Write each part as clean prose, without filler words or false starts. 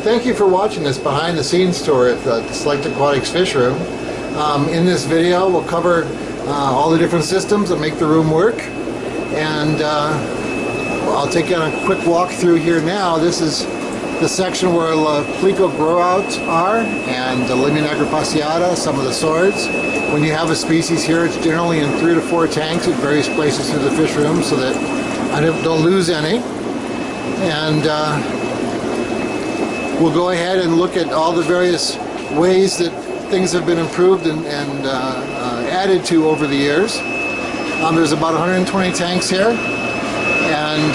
Thank you for watching this behind the scenes tour at the Select Aquatics fish room. In this video we'll cover all the different systems that make the room work, and I'll take you on a quick walk through here now. This is the section where Plico growouts are, and the Limunagra fasciata, some of the swords. When you have a species here, it's generally in 3 to 4 tanks at various places through the fish room so that I don't lose any. And we'll go ahead and look at all the various ways that things have been improved and added to over the years. There's about 120 tanks here, and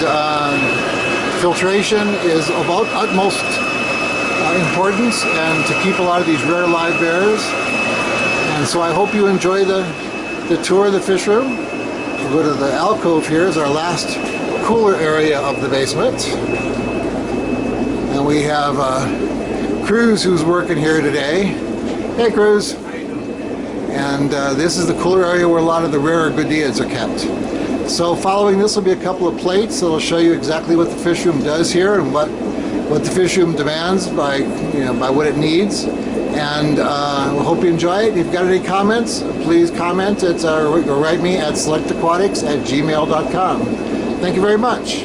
filtration is of utmost importance, and to keep a lot of these rare live bears. And so I hope you enjoy the tour of the fish room. We'll go to the alcove here, is our last cooler area of the basement. And we have Cruz, who's working here today. Hey Cruz. And this is the cooler area where a lot of the rarer goodeids are kept. So following this will be a couple of plates that'll show you exactly what the fish room does here and what the fish room demands by what it needs. And we hope you enjoy it. If you've got any comments, please comment or write me at selectaquatics@gmail.com. Thank you very much.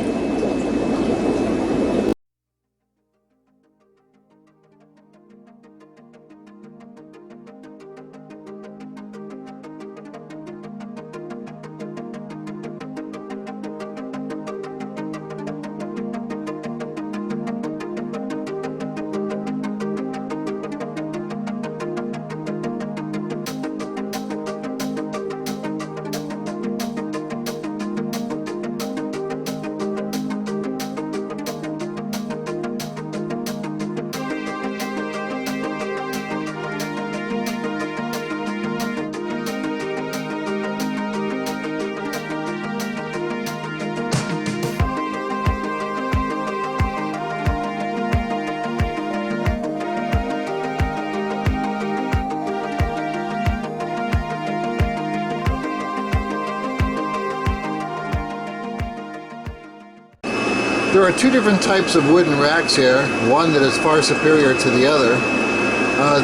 There are 2 different types of wooden racks here, one that is far superior to the other.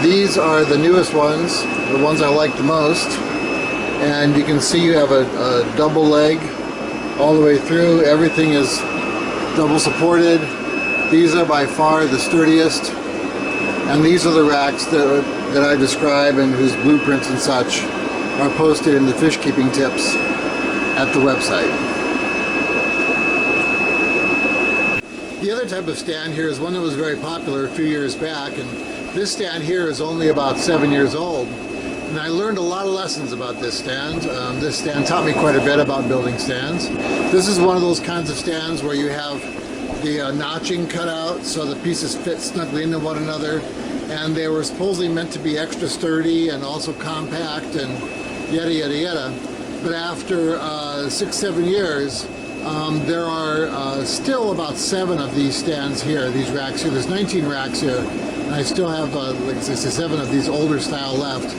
These are the newest ones, the ones I like the most. And you can see you have a double leg all the way through. Everything is double supported. These are by far the sturdiest. And these are the racks that I describe and whose blueprints and such are posted in the fish keeping tips at the website. The other type of stand here is one that was very popular a few years back, and this stand here is only about 7 years old. And I learned a lot of lessons about this stand. This stand taught me quite a bit about building stands. This is one of those kinds of stands where you have the notching cut out so the pieces fit snugly into one another, and they were supposedly meant to be extra sturdy and also compact and yada yada yada. But after 6-7 years, there are still about 7 of these stands here, these racks here. There's 19 racks here, and I still have, like I say, 7 of these older style left.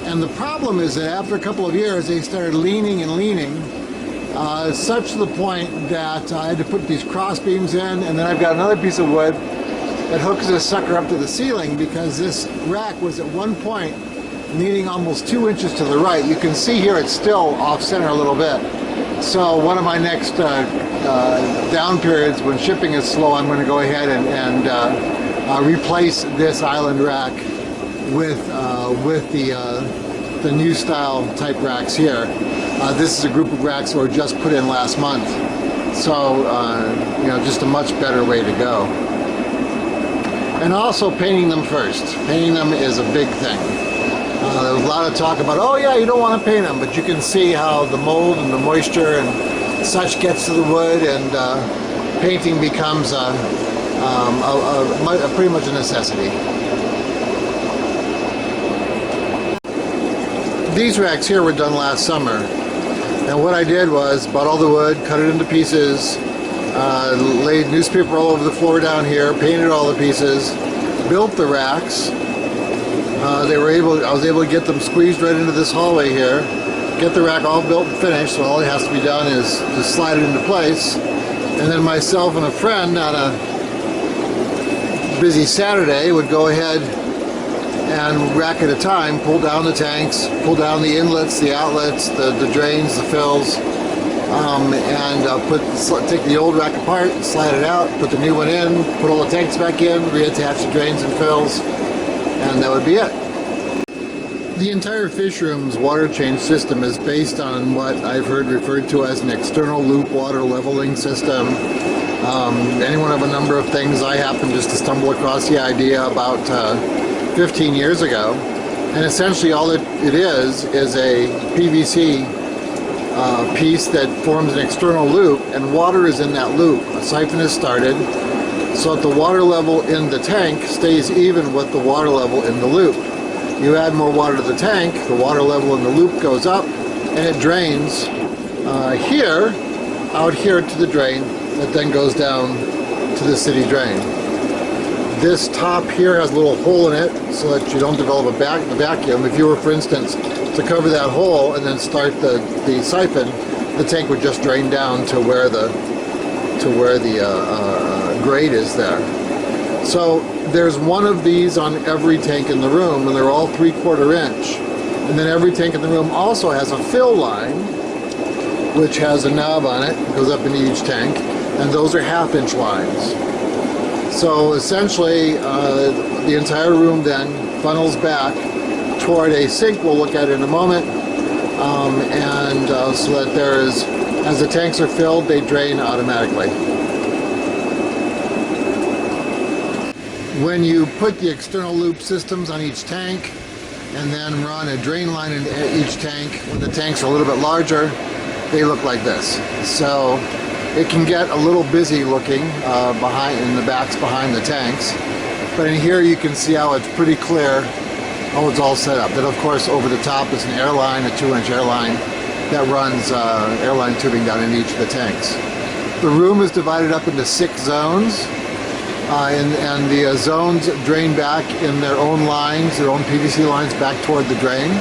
And the problem is that after a couple of years, they started leaning and leaning, such to the point that I had to put these cross beams in, and then I've got another piece of wood that hooks this sucker up to the ceiling, because this rack was at one point leaning almost 2 inches to the right. You can see here it's still off center a little bit. So one of my next down periods, when shipping is slow, I'm going to go ahead and replace this island rack with the new style type racks here. This is a group of racks that were just put in last month. So just a much better way to go. And also painting them first. Painting them is a big thing. There was a lot of talk about, oh yeah, you don't want to paint them, but you can see how the mold and the moisture and such gets to the wood, and painting becomes pretty much a necessity. These racks here were done last summer, and what I did was bought all the wood, cut it into pieces, laid newspaper all over the floor down here, painted all the pieces, built the racks. I was able to get them squeezed right into this hallway here, get the rack all built and finished, so all it has to be done is to slide it into place. And then myself and a friend on a busy Saturday would go ahead and rack at a time pull down the tanks, pull down the inlets, the outlets, the drains, the fills, and take the old rack apart, slide it out, put the new one in, put all the tanks back in, reattach the drains and fills, and that would be it. The entire fish room's water change system is based on what I've heard referred to as an external loop water leveling system. Any one of a number of things. I happened just to stumble across the idea about 15 years ago, and essentially all it is a PVC piece that forms an external loop, and water is in that loop. A siphon is started so that the water level in the tank stays even with the water level in the loop. You add more water to the tank, the water level in the loop goes up, and it drains out here to the drain that then goes down to the city drain. This top here has a little hole in it so that you don't develop a vacuum. If you were, for instance, to cover that hole and then start the siphon, the tank would just drain down to where the grate is there. So there's one of these on every tank in the room, and they're all 3/4 inch. And then every tank in the room also has a fill line, which has a knob on it, goes up into each tank, and those are 1/2 inch lines. So essentially, the entire room then funnels back toward a sink we'll look at in a moment, so that as the tanks are filled, they drain automatically. When you put the external loop systems on each tank and then run a drain line in each tank, when the tanks are a little bit larger, they look like this. So it can get a little busy looking in the backs behind the tanks, but in here you can see how it's pretty clear how it's all set up. Then of course over the top is an airline, a 2-inch airline that runs airline tubing down in each of the tanks. The room is divided up into 6 zones. And the zones drain back in their own lines, their own PVC lines back toward the drain.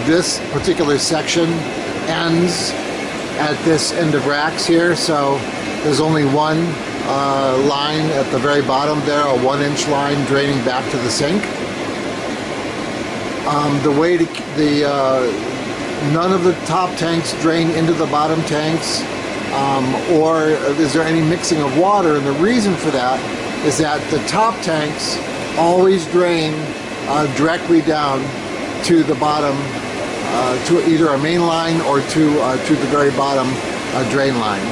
This particular section ends at this end of racks here, so there's only one line at the very bottom there, a 1-inch line draining back to the sink. None of the top tanks drain into the bottom tanks. Or is there any mixing of water? And the reason for that is that the top tanks always drain directly down to the bottom, to either a main line or to the very bottom drain line.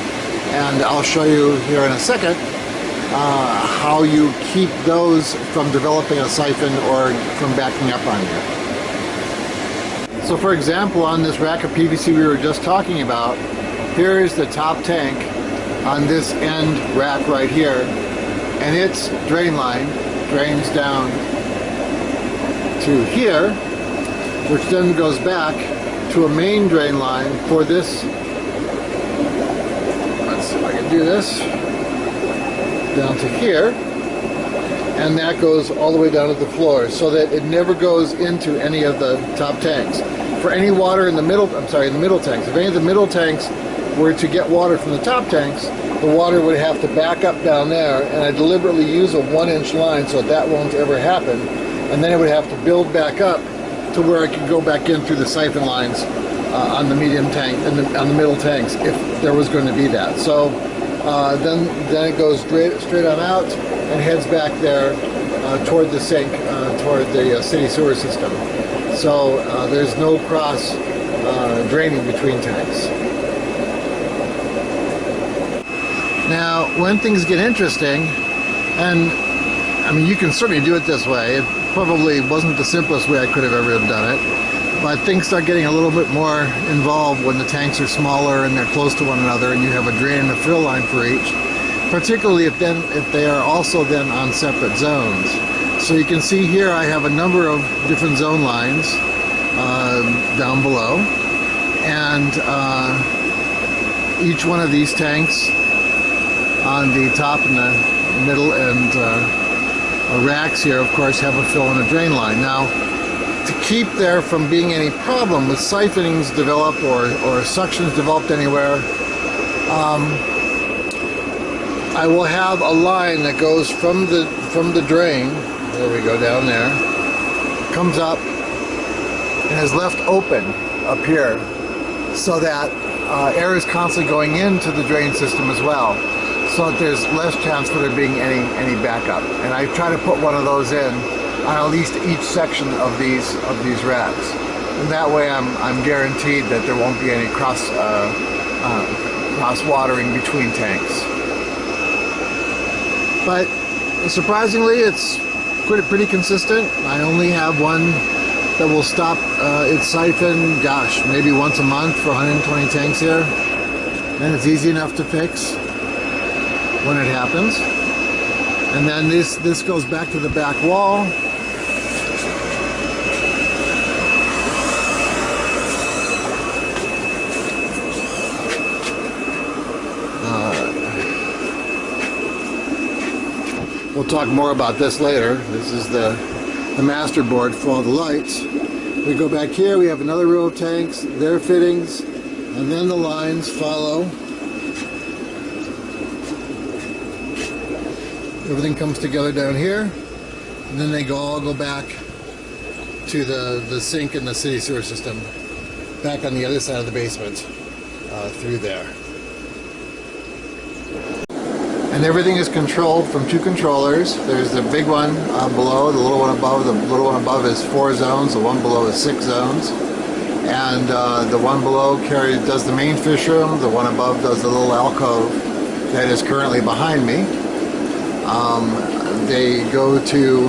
And I'll show you here in a second how you keep those from developing a siphon or from backing up on you. So for example, on this rack of PVC we were just talking about, here is the top tank on this end rack right here, and its drain line drains down to here, which then goes back to a main drain line for this. Let's see if I can do this. Down to here, and that goes all the way down to the floor, so that it never goes into any of the top tanks. For any water in the middle tanks, if any of the middle tanks were to get water from the top tanks, the water would have to back up down there, and I deliberately use a 1-inch line so that won't ever happen, and then it would have to build back up to where it could go back in through the siphon lines on the medium tank and on the middle tanks if there was going to be that. So then it goes straight on out and heads back there toward the sink, toward the city sewer system. So there's no cross draining between tanks. Now, when things get interesting, and I mean, you can certainly do it this way. It probably wasn't the simplest way I could have ever done it, but things start getting a little bit more involved when the tanks are smaller and they're close to one another, and you have a drain and a fill line for each. Particularly if they are also then on separate zones. So you can see here I have a number of different zone lines down below, and each one of these tanks on the top and the middle and racks here, of course, have a fill and a drain line. Now, to keep there from being any problem with siphonings developed or suctions developed anywhere, I will have a line that goes from the drain. There we go, down there. Comes up and is left open up here, so that air is constantly going into the drain system as well, so that there's less chance for there being any backup. And I try to put one of those in on at least each section of these racks, and that way I'm guaranteed that there won't be any cross watering between tanks. But surprisingly, it's pretty consistent. I only have one that will stop its siphon, gosh, maybe once a month for 120 tanks here. And it's easy enough to fix when it happens. And then this goes back to the back wall. We'll talk more about this later. This is the master board for all the lights. We go back here, we have another row of tanks, their fittings, and then the lines follow. Everything comes together down here, and then they all go back to the sink in the city sewer system, back on the other side of the basement, through there. And everything is controlled from two controllers. There's the big one below, the little one above. The little one above is 4 zones, the one below is 6 zones. And the one below does the main fish room, the one above does the little alcove that is currently behind me. They go to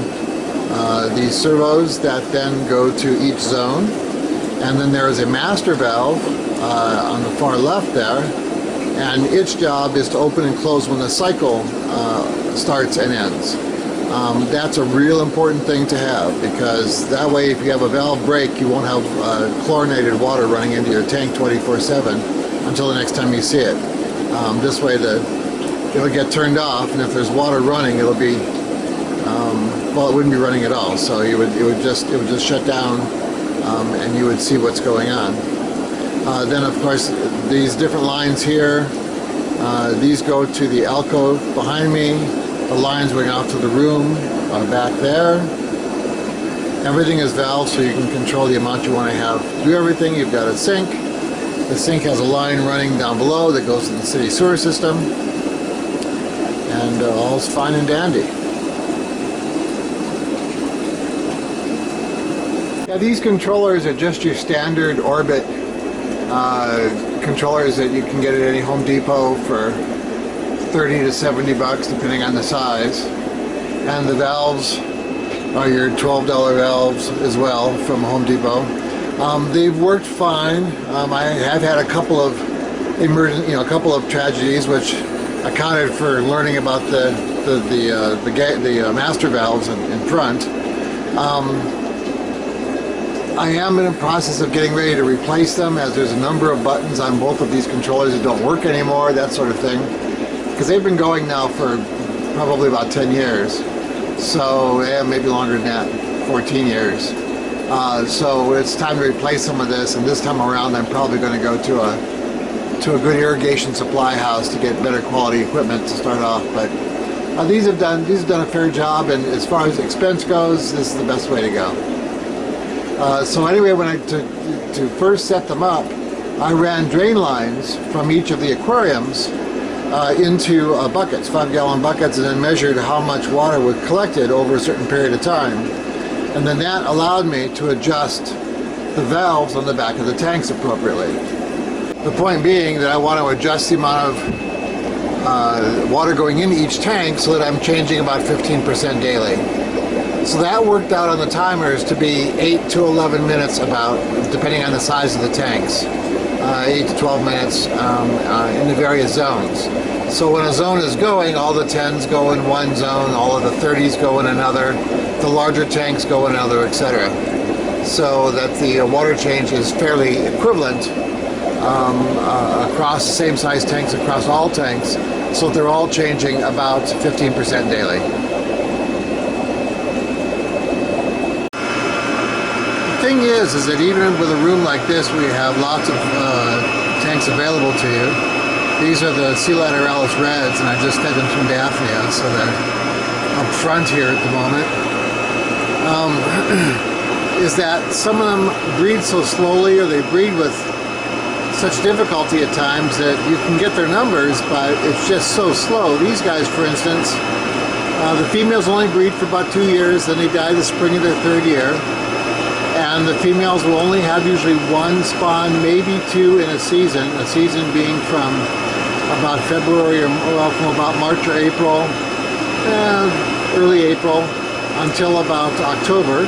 these servos that then go to each zone. And then there is a master valve on the far left there. And its job is to open and close when the cycle starts and ends. That's a real important thing to have, because that way if you have a valve break, you won't have chlorinated water running into your tank 24/7 until the next time you see it. This way it'll get turned off, and if there's water running, it'll be, well, it wouldn't be running at all. So it would just shut down, and you would see what's going on. Then of course these different lines here, these go to the alcove behind me, the lines going off to the room are back there. Everything is valved, so you can control the amount you want to have. Do everything. You've got a sink. The sink has a line running down below that goes to the city sewer system, and all's fine and dandy. Yeah, these controllers are just your standard Orbit controllers that you can get at any Home Depot for 30 to 70 bucks depending on the size. And the valves are your $12 valves as well from Home Depot. They've worked fine. I have had a couple of a couple of tragedies, which accounted for learning about the master valves in front. I am in the process of getting ready to replace them, as there's a number of buttons on both of these controllers that don't work anymore, that sort of thing. Because they've been going now for probably about 10 years. So, yeah, maybe longer than that, 14 years. So it's time to replace some of this, and this time around I'm probably going to go to a good irrigation supply house to get better quality equipment to start off. But these have done a fair job, and as far as expense goes, this is the best way to go. So anyway, when to first set them up, I ran drain lines from each of the aquariums into buckets, 5-gallon buckets, and then measured how much water was collected over a certain period of time. And then that allowed me to adjust the valves on the back of the tanks appropriately. The point being that I want to adjust the amount of water going into each tank so that I'm changing about 15% daily. So that worked out on the timers to be 8 to 11 minutes about, depending on the size of the tanks. 8 to 12 minutes in the various zones. So when a zone is going, all the 10s go in one zone, all of the 30s go in another, the larger tanks go in another, etc. So that the water change is fairly equivalent across the same size tanks, across all tanks, so they're all changing about 15% daily. The thing is that even with a room like this where you have lots of tanks available to you, These are the sea lateralis reds, and I just fed them some Daphnia, so they're up front here at the moment. Is that some of them breed so slowly, or they breed with such difficulty at times that you can get their numbers, but it's just so slow. These guys, for instance, the females only breed for about 2 years, then they die the spring of their 3rd year. And the females will only have usually 1 spawn, maybe 2 in a season being from about February, or well, from about March or April, early April, until about October.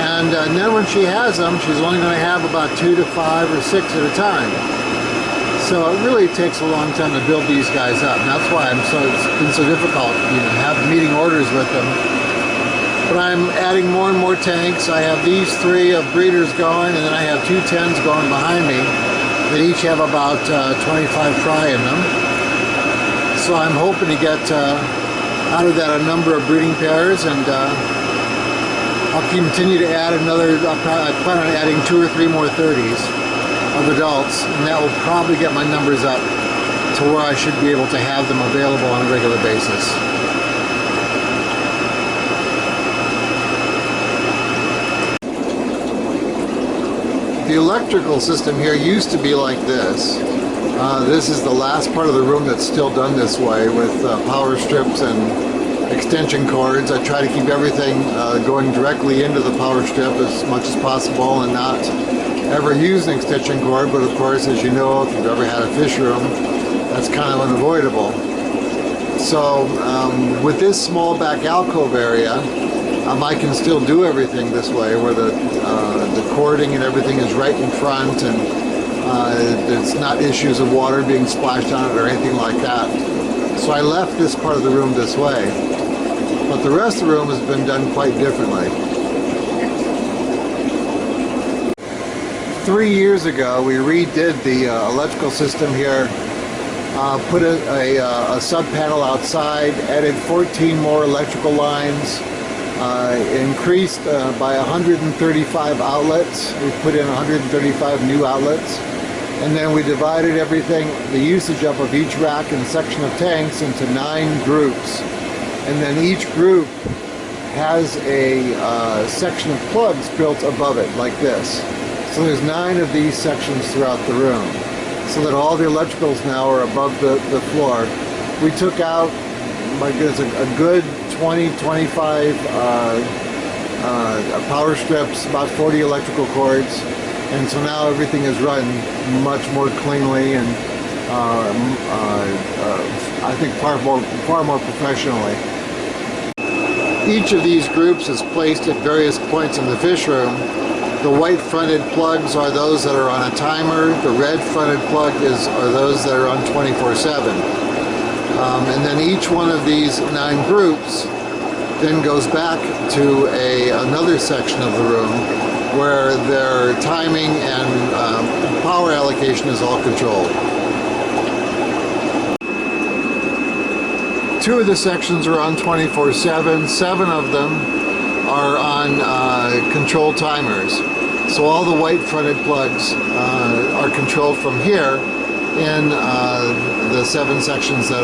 And then when she has them, she's only going to have about 2 to 5 or 6 at a time. So it really takes a long time to build these guys up. And that's why it's been so difficult, meeting orders with them. But I'm adding more and more tanks. I have these 3 of breeders going, and then I have 2 10s going behind me that each have about 25 fry in them. So I'm hoping to get out of that a number of breeding pairs, and I'll continue to add another. I plan on adding 2 or 3 more 30s of adults, and that will probably get my numbers up to where I should be able to have them available on a regular basis. The electrical system here used to be like this. This is the last part of the room that's still done this way, with power strips and extension cords. I try to keep everything going directly into the power strip as much as possible, and not ever use an extension cord. But of course, as you know, if you've ever had a fish room, that's kind of unavoidable. So with this small back alcove area, I can still do everything this way, where the cording and everything is right in front, and there's not issues of water being splashed on it or anything like that. So I left this part of the room this way, but the rest of the room has been done quite differently. 3 years ago, we redid the electrical system here, put a sub panel outside, added 14 more electrical lines, increased by 135 outlets. We put in 135 new outlets, and then we divided everything, the usage up of each rack and section of tanks, into 9 groups. And then each group has a section of plugs built above it, like this. So there's 9 of these sections throughout the room, so that all the electricals now are above the floor. We took out, my goodness, a good 20-25 power strips, about 40 electrical cords, and so now everything is run much more cleanly, and I think far more professionally. Each of these groups is placed at various points in the fish room. The white fronted plugs are those that are on a timer. The red fronted plug are those that are on 24/7. And then each one of these 9 groups then goes back to another section of the room where their timing and power allocation is all controlled. 2 of the sections are on 24/7. 7 of them are on control timers. So all the white fronted plugs are controlled from here in the 7 sections that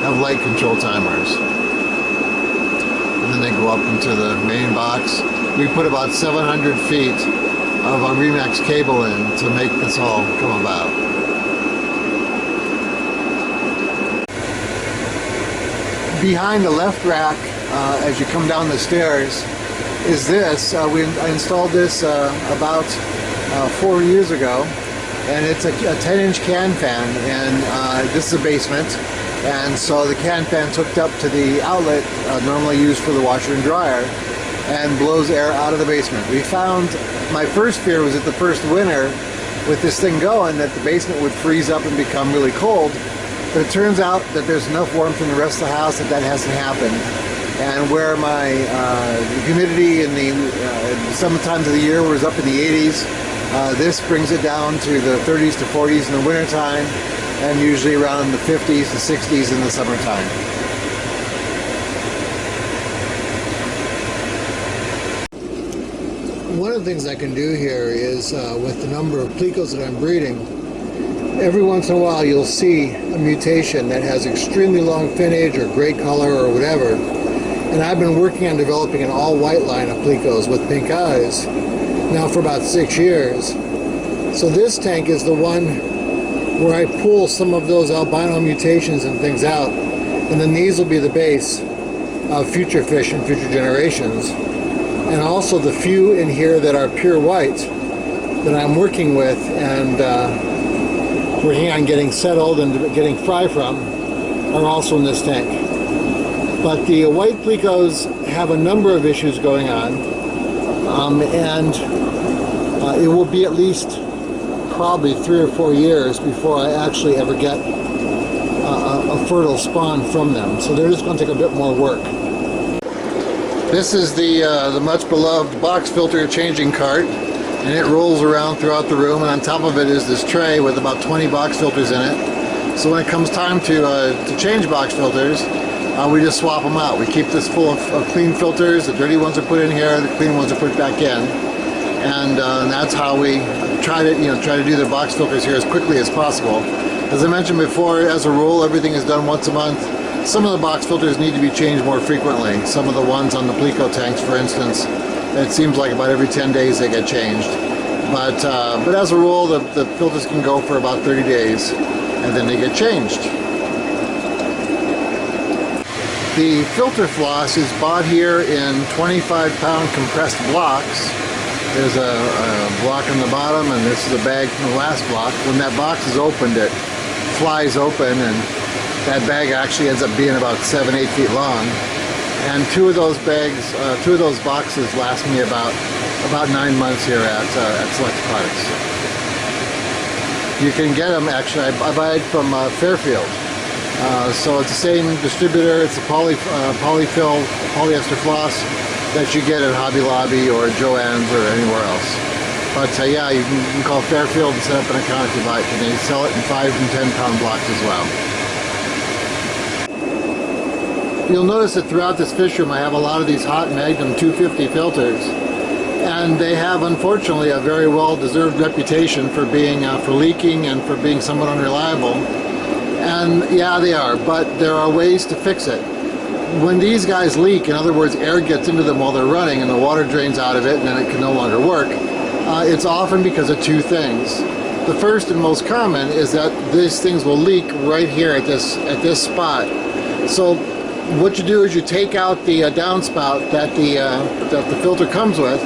have light control timers. And then they go up into the main box. We put about 700 feet of a Remax cable in to make this all come about. Behind the left rack, as you come down the stairs, is this. I installed this about 4 years ago, and it's a 10-inch can fan, and this is a basement, and so the can fan's hooked up to the outlet normally used for the washer and dryer, and blows air out of the basement. We found, my first fear was that the first winter with this thing going, that the basement would freeze up and become really cold, but it turns out that there's enough warmth in the rest of the house that hasn't happened. And where my humidity in the some times of the year was up in the 80s, this brings it down to the 30s to 40s in the wintertime, and usually around the 50s to 60s in the summertime. One of the things I can do here is, with the number of plecos that I'm breeding, every once in a while you'll see a mutation that has extremely long finnage or gray color or whatever. And I've been working on developing an all-white line of plecos with pink eyes now for about 6 years. So this tank is the one where I pull some of those albino mutations and things out, and then these will be the base of future fish and future generations. And also the few in here that are pure white that I'm working with and working on getting settled and getting fry from are also in this tank. But the white plecos have a number of issues going on, and it will be at least probably 3 or 4 years before I actually ever get a fertile spawn from them. So they're just going to take a bit more work. This is the much beloved box filter changing cart, and it rolls around throughout the room, and on top of it is this tray with about 20 box filters in it. So when it comes time to change box filters, we just swap them out. We keep this full of clean filters. The dirty ones are put in here, the clean ones are put back in, and that's how we try to do the box filters here as quickly as possible. As I mentioned before, as a rule, everything is done once a month. Some of the box filters need to be changed more frequently. Some of the ones on the pleco tanks, for instance, it seems like about every 10 days they get changed. But as a rule, the filters can go for about 30 days, and then they get changed. The filter floss is bought here in 25-pound compressed blocks. There's a block on the bottom, and this is a bag from the last block. When that box is opened, it flies open, and that bag actually ends up being about 7-8 feet long. And two of those boxes last me about 9 months here at Select Aquatics. You can get them, actually, I buy it from Fairfield. So it's the same distributor. It's a polyfill polyester floss that you get at Hobby Lobby or Joann's or anywhere else. But yeah, you can call Fairfield and set up an account if you like, and they sell it in 5 and 10 pound blocks as well. You'll notice that throughout this fish room I have a lot of these hot Magnum 250 filters, and they have unfortunately a very well-deserved reputation for being for leaking and for being somewhat unreliable. And yeah, they are, but there are ways to fix it. When these guys leak, in other words, air gets into them while they're running and the water drains out of it and then it can no longer work, it's often because of two things. The first and most common is that these things will leak right here at this spot. So what you do is you take out the downspout that the filter comes with,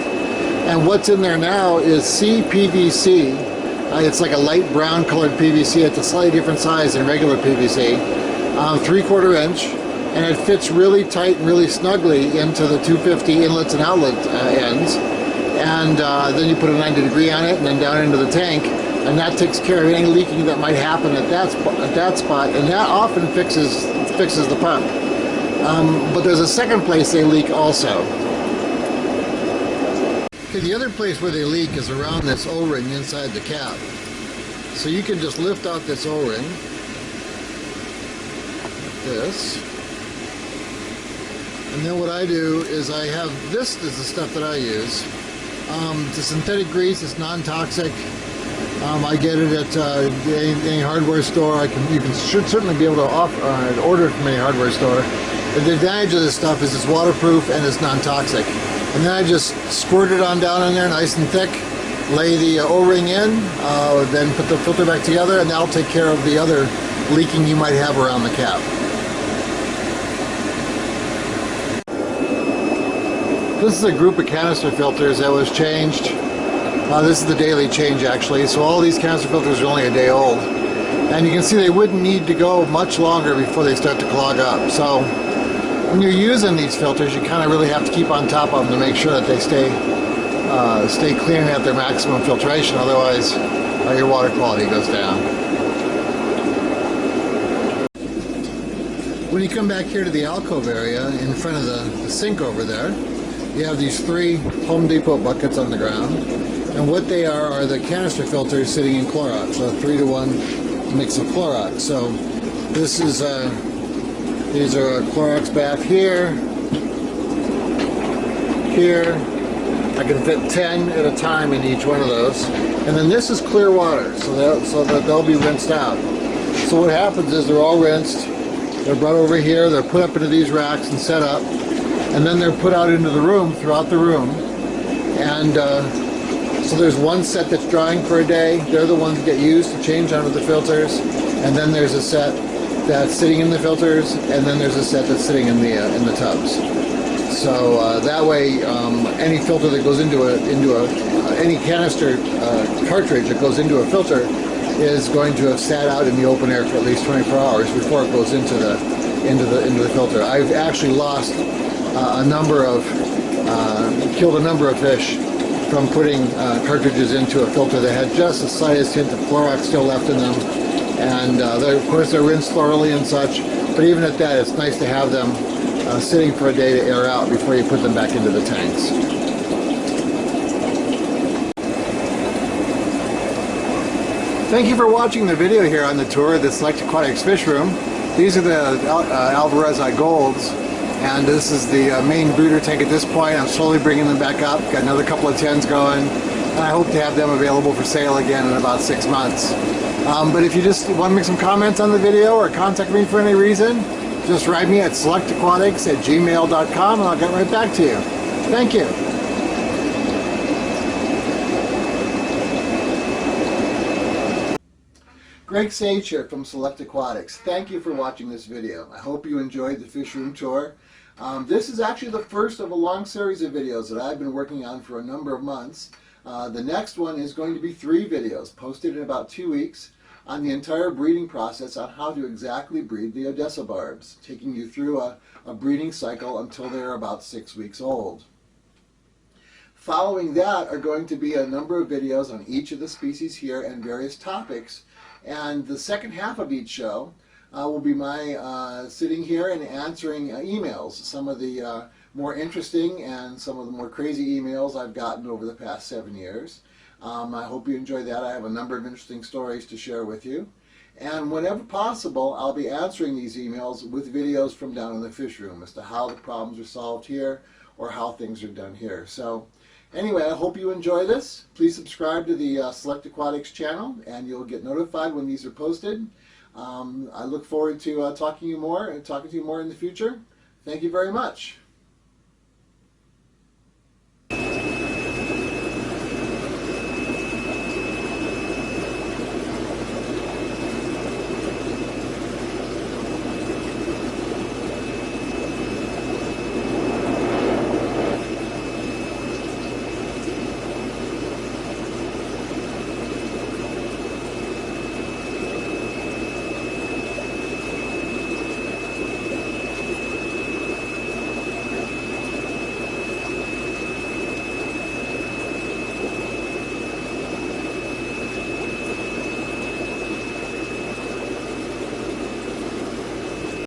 and what's in there now is CPVC. It's like a light brown colored PVC. It's a slightly different size than regular PVC, 3/4 inch, and it fits really tight and really snugly into the 250 inlets and outlet ends. And then you put a 90-degree on it and then down into the tank, and that takes care of any leaking that might happen at that spot, and that often fixes the pump. But there's a second place they leak also. Okay, the other place where they leak is around this O-ring inside the cap. So you can just lift out this O-ring, like this. And then what I do is I have, this is the stuff that I use. It's a synthetic grease, it's non-toxic. I get it at any hardware store. Should certainly be able to order it from any hardware store. But the advantage of this stuff is it's waterproof and it's non-toxic. And then I just squirt it on down in there nice and thick, lay the O-ring in, then put the filter back together, and that'll take care of the other leaking you might have around the cap. This is a group of canister filters that was changed. This is the daily change actually, so all these canister filters are only a day old. And you can see they wouldn't need to go much longer before they start to clog up. So when you're using these filters, you kind of really have to keep on top of them to make sure that they stay clean and at their maximum filtration, otherwise your water quality goes down. When you come back here to the alcove area in front of the sink over there, you have these 3 Home Depot buckets on the ground, and what they are the canister filters sitting in Clorox, so a 3-to-1 mix of Clorox. So this is these are a Clorox bath here, I can fit 10 at a time in each one of those. And then this is clear water, so that they'll be rinsed out. So what happens is they're all rinsed, they're brought over here, they're put up into these racks and set up, and then they're put out into the room, throughout the room. And so there's one set that's drying for a day. They're the ones that get used to change onto the filters. And then there's a set that's sitting in the filters, and then there's a set that's sitting in the tubs. So that way, any filter that goes into any canister cartridge that goes into a filter is going to have sat out in the open air for at least 24 hours before it goes into the filter. I've actually lost killed a number of fish from putting cartridges into a filter that had just the slightest hint of Clorox still left in them. And of course they're rinsed thoroughly and such, but even at that, it's nice to have them sitting for a day to air out before you put them back into the tanks. Thank you for watching the video here on the tour of the Select Aquatics fish room. These are the Alvarezzi Golds, and this is the main brooder tank at this point. I'm slowly bringing them back up. Got another couple of 10s going, and I hope to have them available for sale again in about 6 months. But if you just want to make some comments on the video or contact me for any reason, just write me at selectaquatics@gmail.com and I'll get right back to you. Thank you. Greg Sage here from Select Aquatics. Thank you for watching this video. I hope you enjoyed the fish room tour. This is actually the first of a long series of videos that I've been working on for a number of months. The next one is going to be 3 videos posted in about 2 weeks on the entire breeding process on how to exactly breed the Odessa barbs, taking you through a breeding cycle until they're about 6 weeks old. Following that are going to be a number of videos on each of the species here and various topics. And the second half of each show will be my sitting here and answering emails, some of the more interesting and some of the more crazy emails I've gotten over the past 7 years. I hope you enjoy that. I have a number of interesting stories to share with you. And whenever possible, I'll be answering these emails with videos from down in the fish room as to how the problems are solved here or how things are done here. So anyway, I hope you enjoy this. Please subscribe to the Select Aquatics channel and you'll get notified when these are posted. I look forward to talking to you more in the future. Thank you very much.